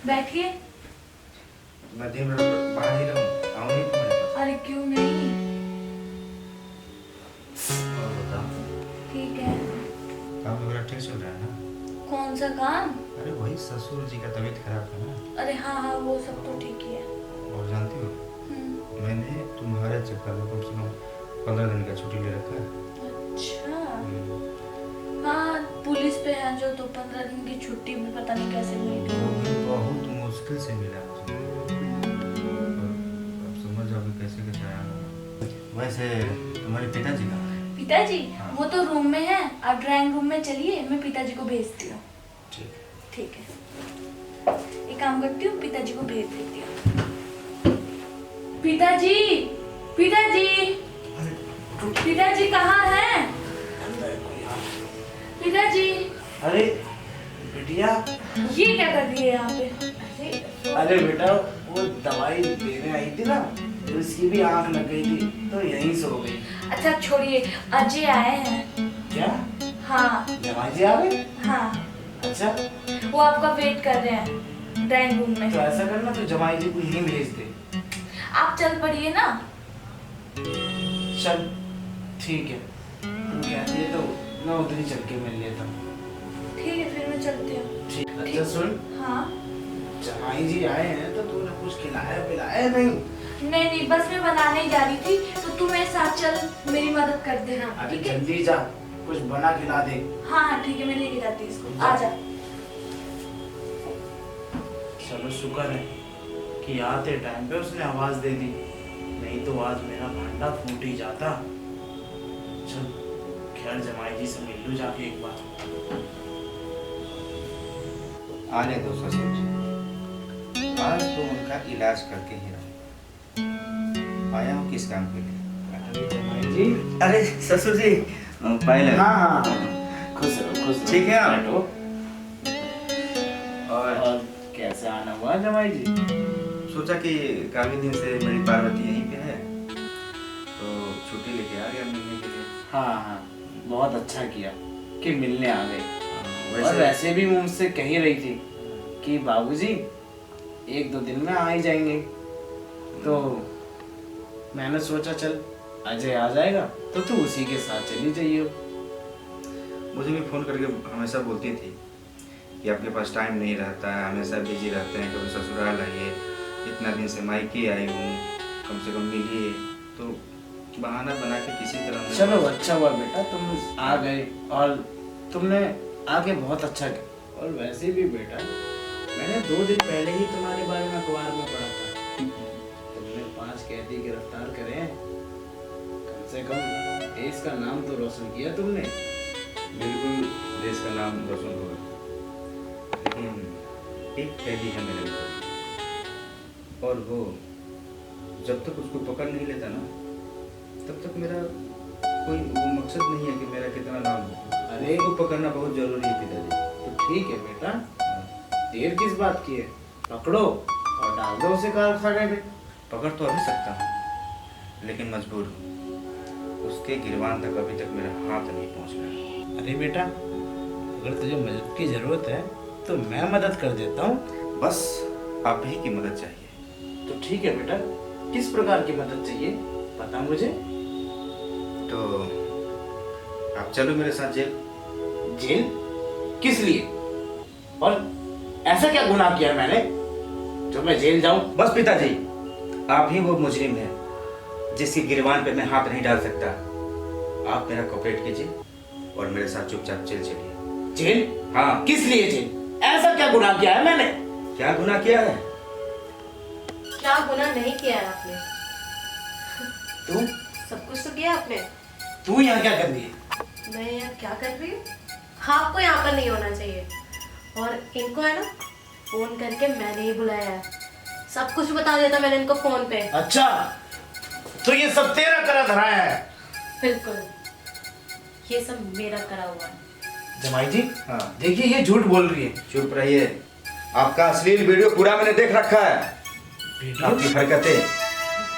बैठिए। मैं दिन भर बाहर ही रहूं, आऊं नहीं तुम्हारे पास? अरे क्यों नहीं, और बताओ, ठीक है। काम वगैरह ठीक चल रहा है ना? कौन सा काम? अरे वही ससुर जी का तबीयत खराब है ना। अरे हाँ हाँ, वो सब तो ठीक ही है। और जानती हो, मैंने तुम्हारे चक्कर में कम से कम 15 दिन का छुट्टी ले रखा है। अच्छा। हाँ, पुलिस पे है जो, तो 15 दिन की छुट्टी में पता नहीं कैसे मिल वो गई। भी बहुत मुश्किल से मिला मुझे। अब समझ जाओ कि कैसे कैसे आया हूँ। वैसे तुम्हारे पिताजी कहाँ हैं? पिताजी? हाँ। वो तो रूम में है, आप ड्राइंग रूम में चलिए, मैं पिताजी को भेजती हूँ। ठीक है। ठीक है, एक काम करती हूँ, पिताजी को भेज देती हूँ। पिताजी, पिताजी, पिताजी कहाँ हैं? पिताजी। अरे बिटिया, ये क्या कर रही है यहाँ पे? अरे बेटा वो दवाई देने आई थी ना, तो इसकी भी आंख लग गई थी तो यहीं सो गई। अच्छा छोड़िए, अजय आए हैं। क्या? हाँ जमाई जी आ गए? हाँ, अच्छा, वो आपका वेट कर रहे हैं ड्राइंग रूम में। तो ऐसा करना, तो जमाई जी को यहीं भेज दे। आप चल पड़िए ना। चल ठीक है, तुम कहती है तो मैं उधर ही चल के मिल लेता हूँ। ठीक है, फिर मैं चलती हूँ। ठीक। अच्छा सुन, हाँ। जमाई जी आए हैं तो तूने कुछ खिलाया पिलाया नहीं? नहीं नहीं, बस मैं बनाने ही जा रही थी, तो तू मेरे साथ चल, मेरी मदद कर देना। अरे ठीक है? जल्दी जा, कुछ बना खिला दे। हाँ हाँ ठीक है, मैं लेके जाती हूँ इसको। आ जा। चलो शुक्र है कि आते टाइम पे उसने आवाज दे दी, नहीं तो आज मेरा भांडा फूट ही जाता। चल खैर, जमाई जी से मिल लूं जाके एक बार। आने दो ससुर जी, आज तो उनका इलाज करके ही रहूं। आया हूँ किस काम के लिए? अरे जमाई जी। अरे ससुर जी, पहले हाँ हाँ, खुश रहो खुश रहो। ठीक है आप? बैठो। और कैसे आना हुआ जमाई जी? सोचा कि काफी दिन से मेरी पार्वती यहीं पे है, तो छुट्टी लेके आ गया मिलने के लिए। हाँ हाँ, बहुत अच्छा किया कि मिलने आ गए। और वैसे वैसे भी मुझसे कह ही रही थी कि बाबूजी 1-2 दिन में आ ही जाएंगे, तो मैंने सोचा चल अजय आ जाएगा तो तू उसी के साथ चली जाइए। मुझे भी फोन करके हमेशा बोलती थी कि आपके पास टाइम नहीं रहता है, हमेशा बिजी रहते हैं, कभी ससुराल आइए, इतना दिन से मायके आई हूँ, कम से कम मिलिए। तो बहाना बना के किसी तरह चलो अच्छा हुआ बेटा तुम आ गए, और तुमने आके बहुत अच्छा किया। और वैसे भी बेटा, मैंने 2 दिन पहले ही तुम्हारे बारे में अखबार में पढ़ा था, तुमने 5 कैदी गिरफ्तार करे हैं। कम से कम देश का नाम तो रोशन किया तुमने। बिल्कुल देश का नाम रोशन होगा, लेकिन एक कैदी है मेरे ऊपर, और वो जब तक उसको पकड़ नहीं लेता ना, तब तक मेरा कोई वो मकसद नहीं है कि मेरा कितना नाम हो। अरे को पकड़ना बहुत जरूरी है पिताजी। तो ठीक है बेटा, देर किस बात की है, पकड़ो और डाल दो उसे कारखाने में। पकड़ तो अभी सकता हूँ, लेकिन मजबूर हूँ, उसके गिरबान तक अभी तक मेरा हाथ नहीं पहुँच रहा। अरे बेटा, अगर तुझे मदद की जरूरत है तो मैं मदद कर देता हूँ। बस आप ही की मदद चाहिए। तो ठीक है बेटा, किस प्रकार की मदद चाहिए बता मुझे। तो आप चलो मेरे साथ जेल। जेल? किस लिए? और ऐसा क्या गुनाह किया मैंने जो मैं जेल जाऊं? बस पिताजी, आप ही वो मुजरिम हैं जिसकी गिरबान पे मैं हाथ नहीं डाल सकता। आप मेरा कोऑपरेट कीजिए और मेरे साथ चुपचाप जेल चलिए। जेल? हाँ। किस लिए जेल? ऐसा क्या गुनाह किया है मैंने? क्या गुनाह किया है? क्या गुनाह नहीं किया है आपने? तू सब कुछ तो किया आपने। तू यहाँ क्या कर रही है? मैं यहाँ क्या कर रही हूँ? आपको यहाँ पर नहीं होना चाहिए, और इनको है ना फोन करके मैंने ही बुलाया है। सब कुछ बता देता मैंने इनको फोन पे। अच्छा, तो ये सब तेरा करा धरा है? बिल्कुल, ये सब मेरा करा हुआ है। जमाई जी, हाँ। देखिए ये झूठ बोल रही है। चुप रहिए, आपका अश्लील वीडियो पूरा मैंने देख रखा है। आपकी हरकतें,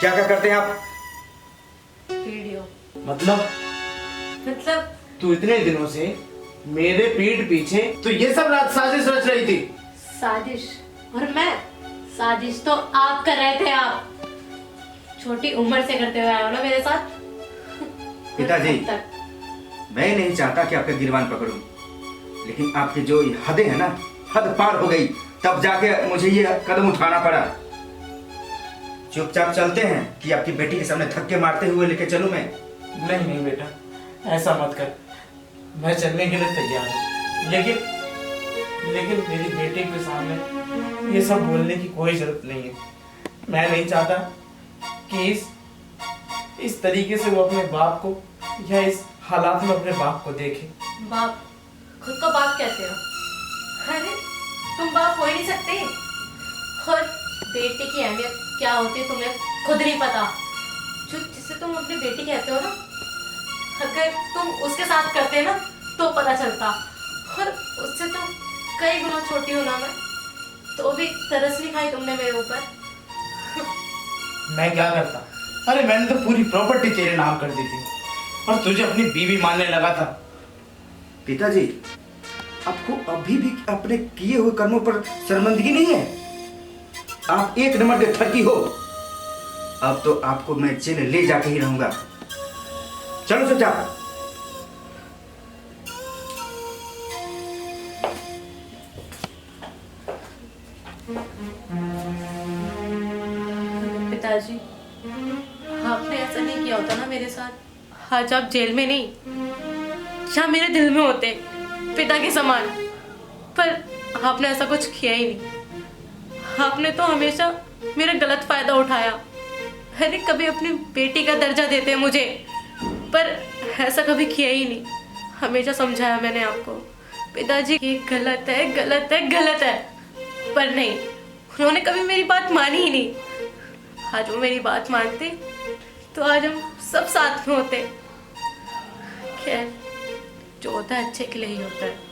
क्या क्या करते हैं आप? वीडियो मतलब तू इतने दिनों से मेरे पीठ पीछे तो ये सब रात साजिश रच रही थी। साजिश? और मैं साजिश तो आप कर रहे थे। आप छोटी उम्र से करते हुए आए हो ना मेरे साथ। पिताजी, अब तक मैं नहीं चाहता कि आपका गिरबान पकड़ूं, लेकिन आपकी जो हदें हैं ना, हद पार हो गई, तब जाके मुझे ये कदम उठाना पड़ा। चुपचाप चलते हैं कि आपकी बेटी के सामने धक्के मारते हुए लेके चलूं मैं? नहीं नहीं बेटा, ऐसा मत कर। मैं चलने के लिए तैयार हूँ, लेकिन मेरी बेटी के सामने ये सब बोलने की कोई जरूरत नहीं है। मैं नहीं चाहता कि इस तरीके से वो अपने बाप को या इस हालात में अपने बाप को देखे। बाप, खुद को बाप कहते हो? अरे तुम बाप हो ही नहीं सकते। और बेटी की अहमियत क्या होती है तुम्हें खुद नहीं पता। जो जिसे तुम अपनी बेटी कहते हो ना, अगर तुम उसके साथ करते ना तो पता चलता। और उससे तो कई गुना छोटी हूं ना मैं, तो भी तरस नहीं खाई तुमने मेरे ऊपर। मैं क्या करता? अरे मैंने तो पूरी प्रॉपर्टी तेरे नाम कर दी थी और तुझे अपनी बीवी मानने लगा था। पिताजी, आपको अभी भी अपने किए हुए कर्मों पर शर्मिंदगी नहीं है? आप एक नंबर के ठगी हो। अब तो आपको मैं जेल ले जाके ही रहूंगा। चलो चुपचाप। पिताजी, आपने ऐसा नहीं किया होता ना मेरे साथ, आज आप जेल में नहीं, जहाँ मेरे दिल में होते पिता के समान। पर आपने ऐसा कुछ किया ही नहीं। आपने तो हमेशा मेरा गलत फायदा उठाया। अरे कभी अपनी बेटी का दर्जा देते मुझे, पर ऐसा कभी किया ही नहीं। हमेशा समझाया मैंने आपको, पिताजी ये गलत है, गलत है, गलत है, पर नहीं, उन्होंने कभी मेरी बात मानी ही नहीं। आज वो मेरी बात मानते तो आज हम सब साथ में होते। खैर, जो होता है अच्छे के लिए ही होता है।